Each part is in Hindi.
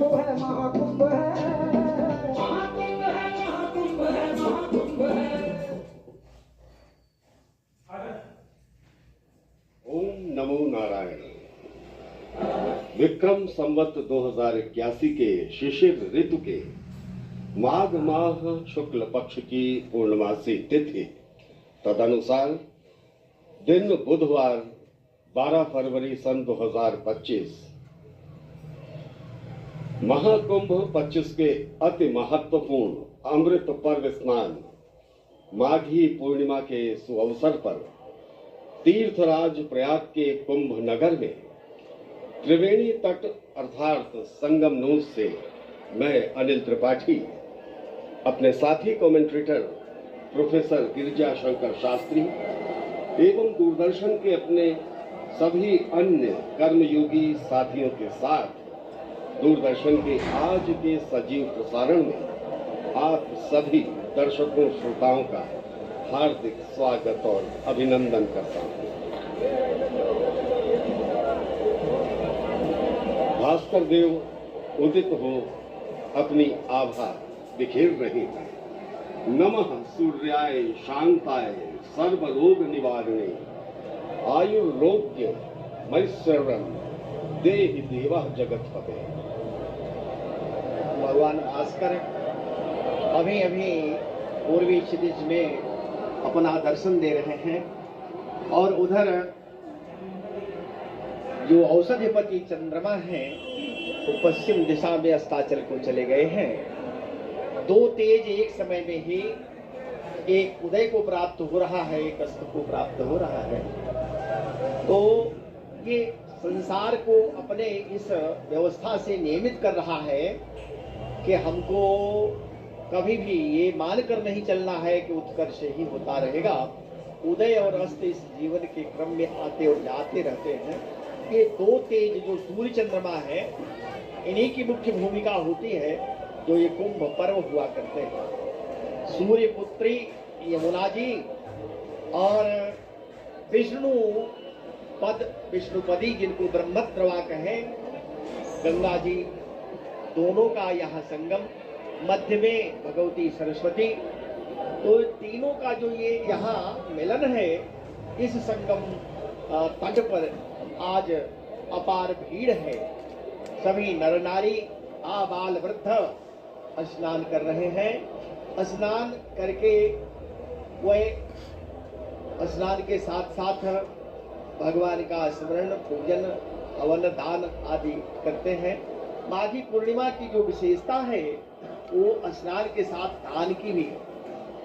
महाकुंभ है, महाकुंभ है, महाकुंभ है, महाकुंभ है, महाकुंभ है। ओम नमो नारायण। विक्रम संवत 2081 के शिशिर ऋतु के माघ माह शुक्ल पक्ष की पूर्णमासी तिथि तदनुसार दिन बुधवार 12 फरवरी सन 2025 महाकुंभ 25 के अति महत्वपूर्ण अमृत पर्व स्नान माघी पूर्णिमा के सुअवसर पर तीर्थराज प्रयाग के कुंभ नगर में त्रिवेणी तट अर्थात संगम नूस से मैं अनिल त्रिपाठी अपने साथी कमेंटेटर प्रोफेसर गिरिजा शंकर शास्त्री एवं दूरदर्शन के अपने सभी अन्य कर्मयोगी साथियों के साथ दूरदर्शन के आज के सजीव प्रसारण में आप सभी दर्शकों श्रोताओं का हार्दिक स्वागत और अभिनंदन करता हूं। भास्कर देव उदित हो अपनी आभा बिखेर रहे हैं। नमः सूर्याय शांताय सर्व रोग निवारणे आयुर्रोग्य मैश्वर्यं देहि देवः जगतपते। भगवान भास्कर अभी अभी पूर्वी क्षितिज में अपना दर्शन दे रहे हैं और उधर जो औषधिपति चंद्रमा है वो पश्चिम दिशा में अस्ताचल को चले गए हैं। दो तेज एक समय में ही एक उदय को प्राप्त हो रहा है, एक अस्त को प्राप्त हो रहा है। तो ये संसार को अपने इस व्यवस्था से नियमित कर रहा है कि हमको कभी भी ये मानकर नहीं चलना है कि उत्कर्ष ही होता रहेगा। उदय और अस्त इस जीवन के क्रम में आते और जाते रहते हैं। ये दो तेज जो सूर्य चंद्रमा है इन्हीं की मुख्य भूमिका होती है जो ये कुंभ पर्व हुआ करते हैं। सूर्य पुत्री यमुना जी और विष्णुपदी जिनको ब्रह्मद्रवा कहें गंगा जी, दोनों का यहाँ संगम, मध्य में भगवती सरस्वती, तो तीनों का जो ये यहाँ मिलन है इस संगम तट पर आज अपार भीड़ है। सभी नर नारी आबाल वृद्ध स्नान कर रहे हैं। स्नान करके वह स्नान के साथ साथ भगवान का स्मरण, पूजन, हवन, दान आदि करते हैं। माघी पूर्णिमा की जो विशेषता है वो स्नान के साथ दान की भी है,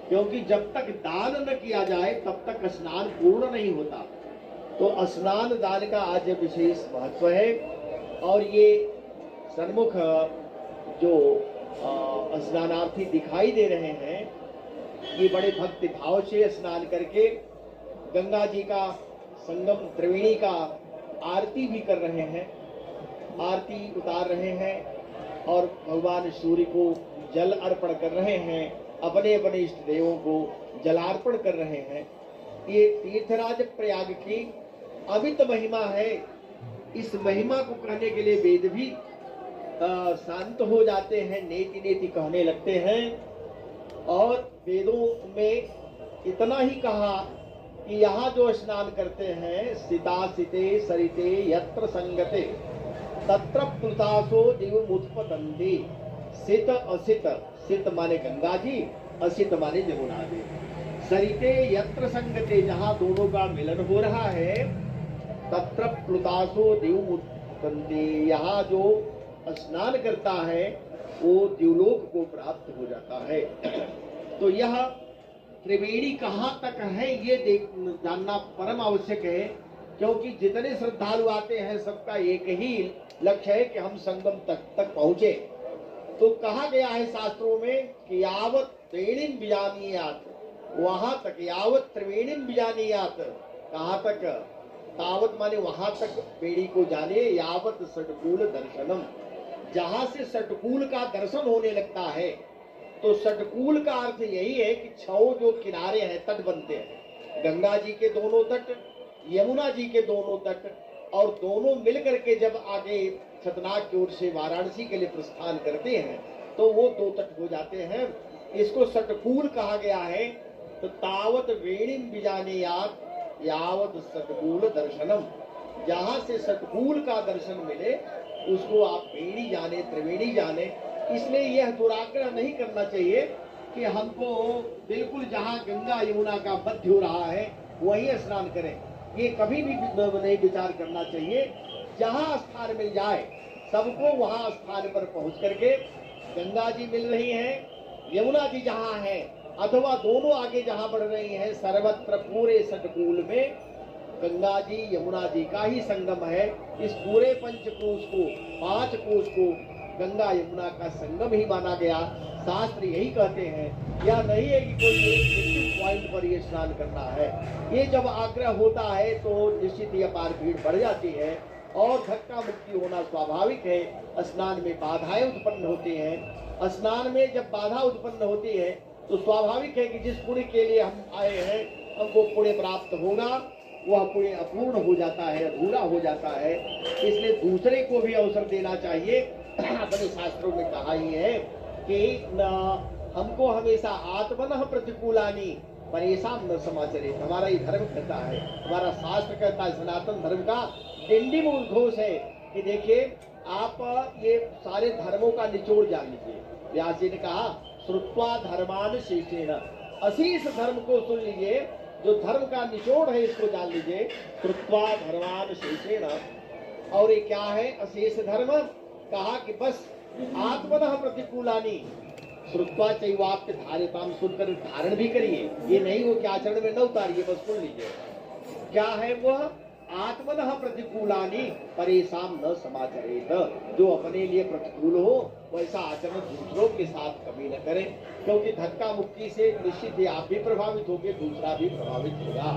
क्योंकि जब तक दान न किया जाए तब तक स्नान पूर्ण नहीं होता। तो स्नान दान का आज विशेष महत्व है। और ये सन्मुख जो स्नानार्थी दिखाई दे रहे हैं ये बड़े भक्ति भाव से स्नान करके गंगा जी का संगम त्रिवेणी का आरती भी कर रहे हैं, आरती उतार रहे हैं और भगवान सूर्य को जल अर्पण कर रहे हैं, अपने अपने इष्ट देवों को जलार्पण कर रहे हैं। ये तीर्थराज प्रयाग की अमित महिमा है। इस महिमा को कहने के लिए वेद भी शांत हो जाते हैं, नेति नेति कहने लगते हैं। और वेदों में इतना ही कहा कि यहाँ जो स्नान करते हैं सिता सिते सरिते यत्र संगते तत्र प्लुतासो दिवमुत्पतन्ति। सित असित, सित माने गंगा जी, असित माने यमुना जी। सरिते यत्र संगते, जहाँ दोनों का मिलन हो रहा है, तत्र प्लुतासो दिवमुत्पतन्ति, यहाँ जो स्नान करता है वो द्युलोक को प्राप्त हो जाता है। तो यह त्रिवेणी कहाँ तक है ये जानना परम आवश्यक है, क्योंकि जितने श्रद्धालु आते हैं सबका एक ही लक्ष्य है कि हम संगम तक पहुंचे। तो कहा गया है शास्त्रों में कि यावत त्रिवेणीम बीजानीयात, वहां तक, यावत त्रिवेणीम बीजानीयात, कहाँ तक, तावत माने वहां तक बेड़ी को जाने, यावत षटकूल दर्शनम, जहां से षटकूल का दर्शन होने लगता है। तो षटकूल का अर्थ यही है कि 6 जो किनारे हैं, तट बनते हैं, गंगा जी के दोनों तट, यमुना जी के दोनों तट, और दोनों मिलकर के जब आगे छतनाग की ओर से वाराणसी के लिए प्रस्थान करते हैं तो वो दो तट हो जाते हैं। इसको सटकूल कहा गया है। तो तावत वेणीम बिजाने यावत सटकूल दर्शनम, जहां से सटकूल का दर्शन मिले उसको आप वेणी जाने, त्रिवेणी जाने। इसलिए यह दुराग्रह नहीं करना चाहिए कि हमको बिल्कुल जहां गंगा यमुना का मध्य हो रहा है वहीं स्नान करें। ये कभी भी नहीं विचार करना चाहिए। जहां स्थान मिल जाए सबको वहां स्थान पर पहुंच करके, गंगा जी मिल रही हैं, यमुना जी जहां है अथवा दोनों आगे जहां बढ़ रही हैं, सर्वत्र पूरे सटकूल में गंगा जी यमुना जी का ही संगम है। इस पूरे पंचकोश को, 5 कोश को गंगा यमुना का संगम ही माना गया। शास्त्र यही कहते हैं। यह नहीं है कि कोई एक निश्चित पॉइंट पर ये स्नान करना है। ये जब आग्रह होता है तो निश्चित ही अपार भीड़ बढ़ जाती है और धक्का मुक्की होना स्वाभाविक है। स्नान में बाधाएं उत्पन्न होती हैं। स्नान में जब बाधा उत्पन्न होती है तो स्वाभाविक है कि जिस पुण्य के लिए हम आए हैं हमको पुण्य प्राप्त होगा, वह पुण्य अपूर्ण हो जाता है, अधूरा हो जाता है। इसलिए दूसरे को भी अवसर देना चाहिए। अपने शास्त्रों में कहा ही है कि हमको हमेशा आत्मनः प्रतिकूलानी परेशान न समाचरे। हमारा ये धर्म कहता है, हमारा शास्त्र कहता है, सनातन धर्म का डिंडी मूल घोष है कि देखिए आप ये सारे धर्मों का निचोड़ जान लीजिए। व्यास जी ने कहा श्रुत्वा धर्मान शेषेण, अशेष धर्म को सुन लीजिए, जो धर्म का निचोड़ है इसको जान लीजिए। श्रुत्वा धर्मान शेषेण, और ये क्या है अशेष धर्म? कहा कि बस आत्मनः प्रतिकूलानी श्रुत्वा चैवाप्य धारिताम, सुनकर धारण भी करिए, ये नहीं हो कि आचरण में न उतारिए, बस सुन लीजिए। क्या है वह? आत्मनः प्रतिकूलानी परेशान न समाचरेत, जो अपने लिए प्रतिकूल हो वैसा आचरण दूसरों के साथ कभी न करें, क्योंकि धक्का मुक्की से निश्चित ही आप भी प्रभावित होंगे, दूसरा भी प्रभावित होगा।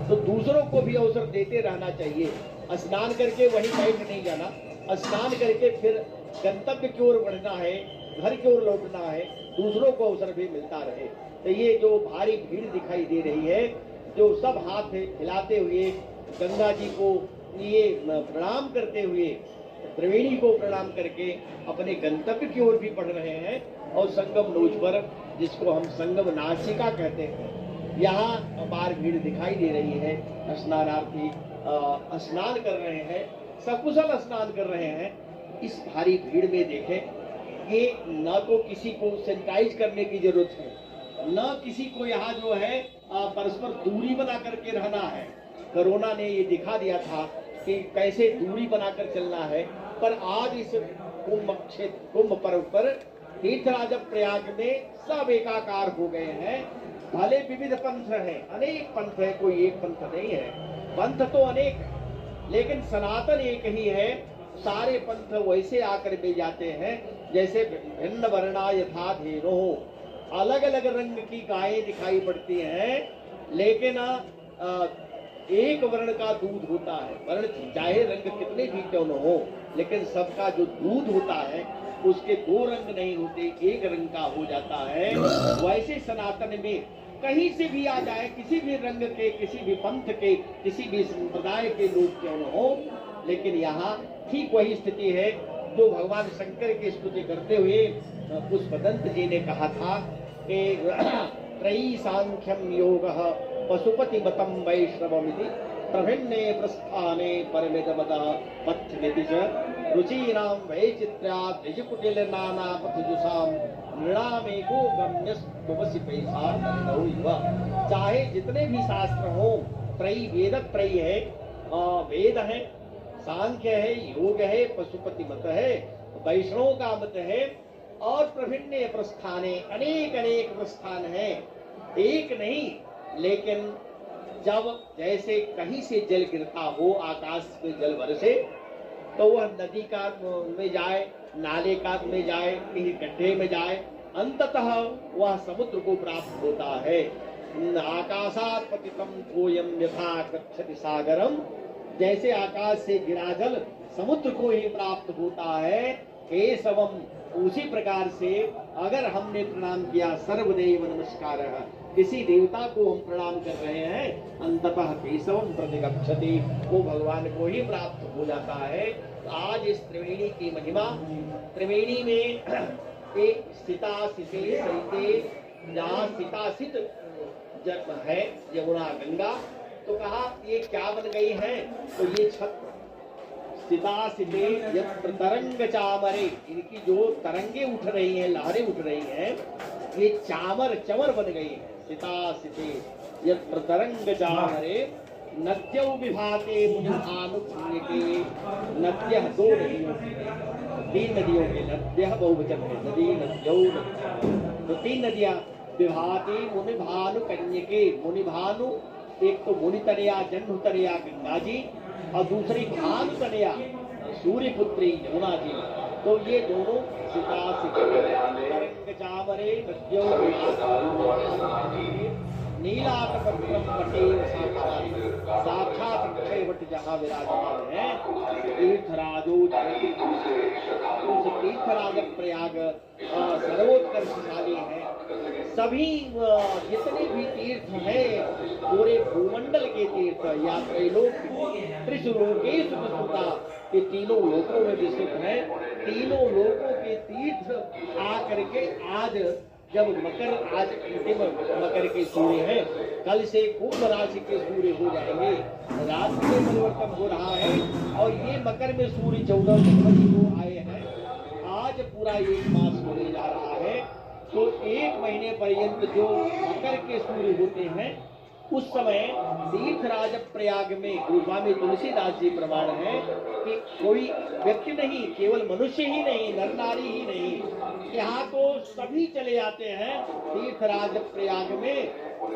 तो दूसरों को भी अवसर देते रहना चाहिए। स्नान करके वहीं बैठ नहीं जाना, स्नान करके फिर गंतव्य की ओर बढ़ना है, घर की ओर लौटना है, दूसरों को अवसर भी मिलता रहे। तो ये जो भारी भीड़ दिखाई दे रही है, जो सब हाथ हिलाते हुए गंगा जी को ये प्रणाम करते हुए, त्रिवेणी को प्रणाम करके अपने गंतव्य की ओर भी बढ़ रहे हैं। और संगम नोच पर, जिसको हम संगम नासिका कहते हैं, यहाँ अपार भीड़ दिखाई दे रही है। स्नानार्थी स्नान कर रहे हैं, सकुशल स्नान कर रहे हैं। इस भारी भीड़ में देखें, ये न तो किसी को सैनिटाइज करने की जरूरत है, न किसी को यहाँ जो है परस्पर दूरी बना करके रहना है। कोरोना ने ये दिखा दिया था कि कैसे दूरी बनाकर चलना है। पर आज इस कुंभ पर्व पर तीर्थराज प्रयाग में सब एकाकार हो गए हैं। भले विविध पंथ हैं, अनेक पंथ है, कोई एक पंथ नहीं है। पंथ तो अनेक है, लेकिन सनातन एक ही है। सारे पंथ वैसे आकर मिल जाते हैं जैसे भिन्न वर्णा यथा धेनो, अलग अलग रंग की गायें दिखाई पड़ती हैं, लेकिन एक वर्ण का दूध होता है। वर्ण चाहे रंग कितने भी क्यों न हो, लेकिन सबका जो दूध होता है उसके दो रंग नहीं होते, एक रंग का हो जाता है। वैसे सनातन में कहीं से भी आ जाए, किसी भी रंग के, किसी भी पंथ के, किसी भी संप्रदाय के लोग क्यों न हो, लेकिन यहाँ ठीक वही स्थिति है जो भगवान शंकर की स्तुति करते हुए पुष्पदंत जी ने कहा था कि त्रयी सांख्यम योगः पशुपति मतम वैष्णवमिति प्रभिन्ने प्रस्थाने परमिदमतः पथ्यमिति च रुचीनां वैचित्र्यात् द्विजकुटिल नाना पथजुषां नृणामेको गम्यस्तुमसि पैसार्नौ इव। चाहे जितने भी शास्त्र हो, त्रयी वेद त्रयी है, वेद है, सांख्य है, योग है, पशुपति मत है, वैष्णव का मत है, और प्रभिन्ने प्रस्थाने, अनेक अनेक प्रस्थान है, एक नहीं। लेकिन जब जैसे कहीं से जल गिरता हो, आकाश में जल बरसे, तो वह नदी का में जाए, नाले का में जाए, कहीं गड्ढे में जाए, अंततः वह समुद्र को प्राप्त होता है। आकाशात् पतितं तोयं यथा गच्छति सागरम, जैसे आकाश से गिरा जल समुद्र को ही प्राप्त होता है। केशवम, उसी प्रकार से अगर हमने प्रणाम किया, सर्वदेव नमस्कारः, किसी देवता को हम प्रणाम कर रहे हैं, अंततः केशवम प्रतिगच्छति, वो भगवान को ही प्राप्त हो जाता है। आज इस त्रिवेणी की महिमा, त्रिवेणी में एक सीता सिते सरिते, जहाँ सीता सित जब है यमुना गंगा, तो कहा ये क्या बन गई है, तो ये छत सीता सिते यत्र तरंग चामरे, इनकी जो तरंगे उठ रही हैं, लहरें उठ रही हैं, ये चामर चमर बन गई है। सीता सिते यत्र तरंग चामरे नद्यौ विभाते मुनिभानुपुण्यके, नद्यः दो नदियों की, तीन नदियों के, नद्यः बहुवचन है, नदी नद्यौ नद्यः, तो तीन नदियां विभाते मुनिभानुकन्यके, मुनिभानु एक तो मुनितनया जन्मतनया गंगा जी और दूसरी भानुतनया सूर्यपुत्री यमुना जी, तो ये दोनों सीता सिते चामरे नद्यौ नीलाकपत्रम पटेव साक्षात अक्षयवट जहाँ विराजमान है, तीर्थराजो उस तीर्थराज प्रयाग सर्वोत्कर्षशाली है। सभी जितने भी तीर्थ हैं पूरे भूमंडल के तीर्थ या त्रैलोक त्रिशुलोकेश विस्तृता, ये तीनों लोकों में विस्तृत है। तीनों लोकों के तीर्थ आकर के आज जब मकर, आज अंतिम मकर के सूर्य है, कल से कुंभ राशि के सूर्य हो जाएंगे, रात में परिवर्तन हो रहा है और ये मकर में सूर्य 14 जनवरी को आए हैं। आज पूरा एक मास होने जा रहा है, तो एक महीने पर्यंत जो मकर के सूर्य होते हैं उस समय तीर्थराज प्रयाग में गोस्वामी तुलसीदास जी प्रमाण है कि कोई व्यक्ति नहीं, केवल मनुष्य ही नहीं, नर नारी ही नहीं, यहाँ तो सभी चले आते हैं तीर्थराज प्रयाग में।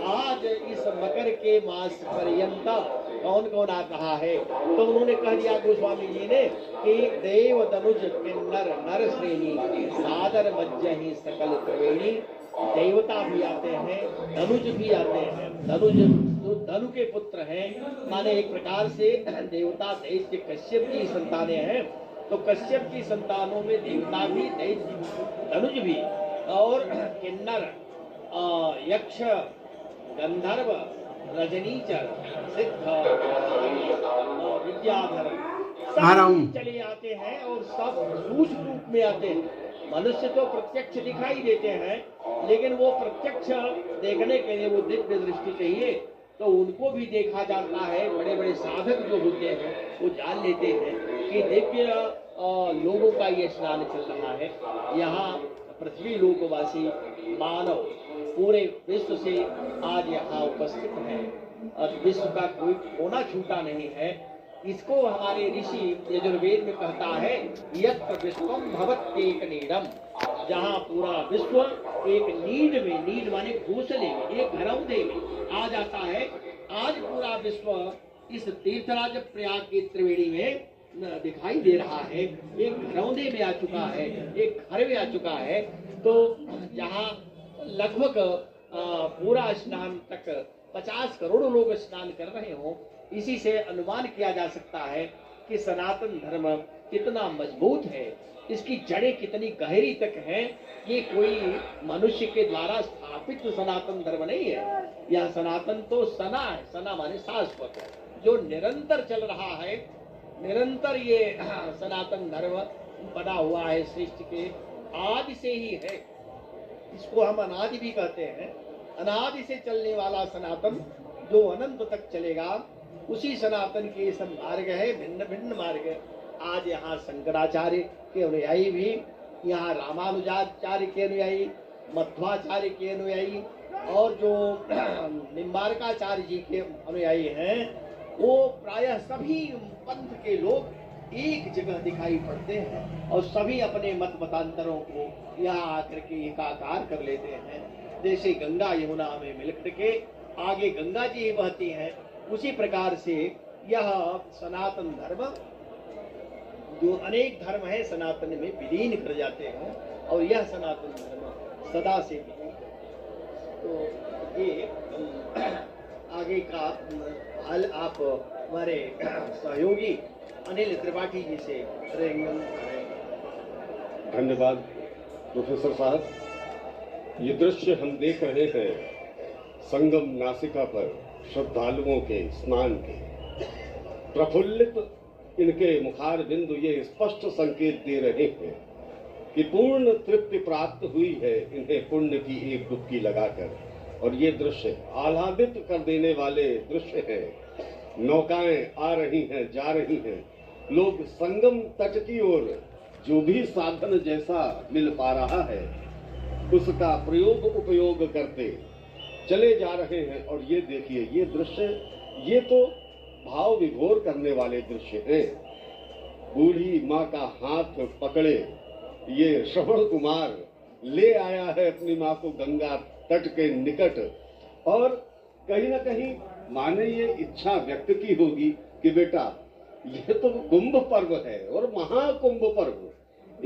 आज इस मकर के मास पर्यंत कौन कौन आ कहा है, तो उन्होंने कह दिया गोस्वामी जी ने कि देव तनुज किन्नर नर श्रेणी सादर मज्जहि सकल त्रिवेणी, देवता भी आते हैं, धनुज भी आते हैं। धनुज जो धनु के पुत्र हैं, माने एक प्रकार से देवता दैत्य कश्यप की संतानें हैं, तो कश्यप की संतानों में देवता भी, दैत्य, धनुज भी, और किन्नर, यक्ष, गंधर्व, रजनीचर, सिद्ध, विद्याधर सब चले आते हैं और सब सूक्ष्म रूप में आते हैं। मनुष्य तो प्रत्यक्ष दिखाई देते हैं, लेकिन वो प्रत्यक्ष देखने के लिए वो दिव्य दृष्टि चाहिए, तो उनको भी देखा जाता है। बड़े बड़े साधक जो होते हैं वो जान लेते हैं कि दिव्य लोगों का ये स्नान चल रहा है। यहाँ पृथ्वी लोकवासी मानव पूरे विश्व से आज यहाँ उपस्थित है और विश्व का कोई कोना छूटा नहीं है। इसको हमारे ऋषि यजुर्वेद में कहता है यत्र विश्वम भवत्येक नीडम, जहाँ पूरा विश्व एक नीड में, नीड माने घोंसले में, एक घरौंदे में आ जाता है। आज पूरा विश्व इस तीर्थराज प्रयाग की त्रिवेणी में दिखाई दे रहा है, एक घरौंदे में आ चुका है, एक घर में आ चुका है। तो जहाँ लगभग पूरा स्नान तक 50 करोड़ लोग स्नान कर रहे हों, इसी से अनुमान किया जा सकता है कि सनातन धर्म कितना मजबूत है, इसकी जड़ें कितनी गहरी तक हैं। ये कोई मनुष्य के द्वारा स्थापित सनातन धर्म नहीं है। यह सनातन तो सना है, सना माने शाश्वत, जो निरंतर चल रहा है। निरंतर ये सनातन धर्म बना हुआ है, सृष्टि के आदि से ही है। इसको हम अनादि भी कहते हैं। अनादि से चलने वाला सनातन जो अनंत तक चलेगा, उसी सनातन के सब मार्ग है, भिन्न भिन्न मार्ग है। आज यहाँ शंकराचार्य के अनुयायी भी, यहाँ रामानुजाचार्य के अनुयायी, मध्वाचार्य के अनुयायी और जो निम्बारकाचार्य जी के अनुयायी हैं, वो प्रायः सभी पंथ के लोग एक जगह दिखाई पड़ते हैं और सभी अपने मत मतांतरों को यहाँ आकर के एकाकार कर लेते हैं। जैसे गंगा यमुना में मिलकर के आगे गंगा जी बहती हैं, उसी प्रकार से यह सनातन धर्म जो अनेक धर्म है सनातन में विलीन कर जाते हैं और यह सनातन धर्म सदा से विलीन। तो ये आगे का हाल आप हमारे सहयोगी अनिल त्रिपाठी जी से धन्यवाद प्रोफेसर साहब। ये दृश्य हम देख रहे हैं संगम नासिका पर श्रद्धालुओं के स्नान के। प्रफुल्लित इनके मुखार बिंदु ये स्पष्ट संकेत दे रहे हैं कि पूर्ण तृप्ति प्राप्त हुई है इन्हें पुण्य की एक डुबकी लगाकर। और ये दृश्य आह्लादित कर देने वाले दृश्य है। नौकाएं आ रही हैं, जा रही हैं, लोग संगम तट की ओर जो भी साधन जैसा मिल पा रहा है उसका उपयोग करते चले जा रहे हैं। और ये देखिए, ये दृश्य, ये तो भाव विभोर करने वाले दृश्य हैं। बूढ़ी माँ का हाथ पकड़े ये श्रवण कुमार ले आया है अपनी माँ को गंगा तट के निकट, और कहीं ना कहीं माँ ने ये इच्छा व्यक्त की होगी कि बेटा ये तो कुंभ पर्व है और महाकुंभ पर्व,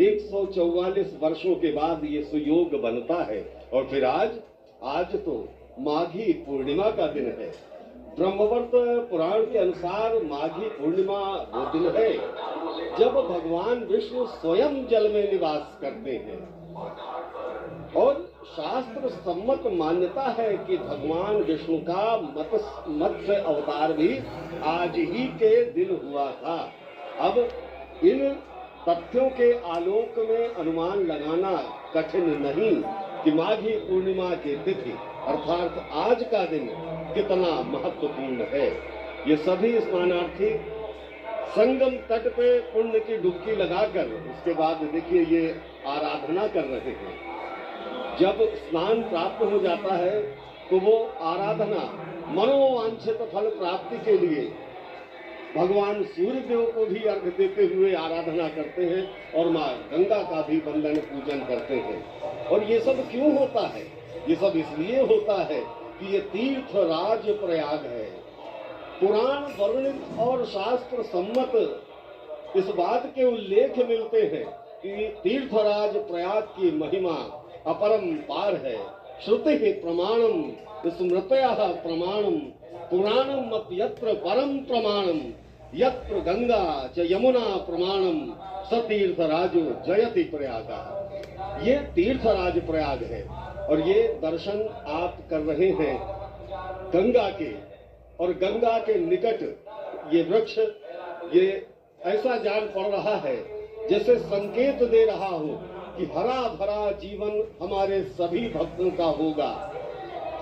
144 वर्षों के बाद ये सुयोग बनता है। और फिर आज तो माघी पूर्णिमा का दिन है। ब्रह्मवर्त पुराण के अनुसार माघी पूर्णिमा वो दिन है जब भगवान विष्णु स्वयं जल में निवास करते हैं। और शास्त्र सम्मत मान्यता है कि भगवान विष्णु का मत्स्य अवतार भी आज ही के दिन हुआ था। अब इन तथ्यों के आलोक में अनुमान लगाना कठिन नहीं कि माघी पूर्णिमा की तिथि अर्थात आज का दिन कितना महत्वपूर्ण है। ये सभी स्नानार्थी संगम तट पे पुण्य की डुबकी लगाकर उसके बाद देखिए ये आराधना कर रहे हैं। जब स्नान प्राप्त हो जाता है तो वो आराधना मनोवांछित फल प्राप्ति के लिए भगवान सूर्य देव को भी अर्घ देते हुए आराधना करते हैं और माँ गंगा का भी वंदन पूजन करते हैं। और ये सब क्यों होता है? ये सब इसलिए होता है कि ये तीर्थ राज प्रयाग है। पुराण वर्णित और शास्त्र सम्मत इस बात के उल्लेख मिलते हैं कि तीर्थराज प्रयाग की महिमा अपरंपार है। श्रुति प्रमाणम स्मृतयः प्रमाणम पुराणम मत यत्र परम प्रमाणम यत्र गंगा च यमुना प्रमाणम स तीर्थराजो जयति प्रयागा। ये तीर्थराज प्रयाग है और ये दर्शन आप कर रहे हैं गंगा के, और गंगा के निकट ये वृक्ष ये ऐसा जान पड़ रहा है जैसे संकेत दे रहा हो कि हरा भरा जीवन हमारे सभी भक्तों का होगा।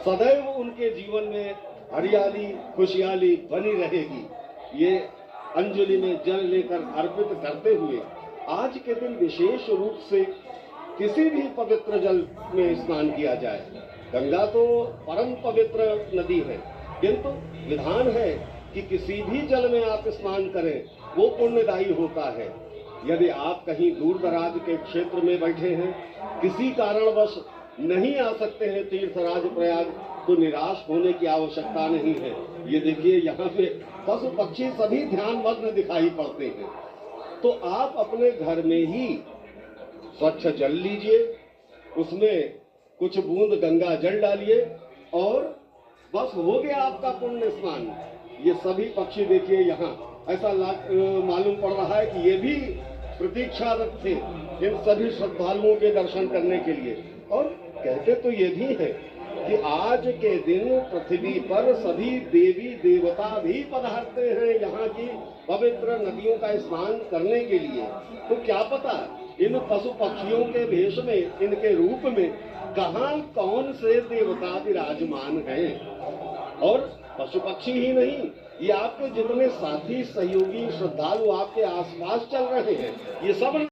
सदैव उनके जीवन में हरियाली खुशहाली बनी रहेगी। ये अंजलि में जल लेकर अर्पित करते हुए आज के दिन विशेष रूप से किसी भी पवित्र जल में स्नान किया जाए। गंगा तो परम पवित्र नदी है, किंतु विधान है कि किसी भी जल में आप स्नान करें वो पुण्यदायी होता है। यदि आप कहीं दूर दराज के क्षेत्र में बैठे हैं, किसी कारणवश नहीं आ सकते हैं तीर्थराज प्रयाग, तो निराश होने की आवश्यकता नहीं है। ये देखिए यहाँ पे पशु पक्षी सभी ध्यानमग्न दिखाई पड़ते हैं। तो आप अपने घर में ही स्वच्छ जल लीजिए, उसमें कुछ बूंद गंगा जल डालिए और बस हो गया आपका पुण्य स्नान। ये सभी पक्षी देखिए यहाँ ऐसा मालूम पड़ रहा है कि ये भी प्रतीक्षारत थे इन सभी श्रद्धालुओं के दर्शन करने के लिए। और कहते तो ये भी है कि आज के दिन पृथ्वी पर सभी देवी देवता भी पधारते हैं यहाँ की पवित्र नदियों का स्नान करने के लिए। तो क्या पता इन पशु पक्षियों के भेष में, इनके रूप में कहाँ कौन से देवता विराजमान हैं। और पशु पक्षी ही नहीं, ये आपके जितने साथी सहयोगी श्रद्धालु आपके आसपास चल रहे हैं, ये सब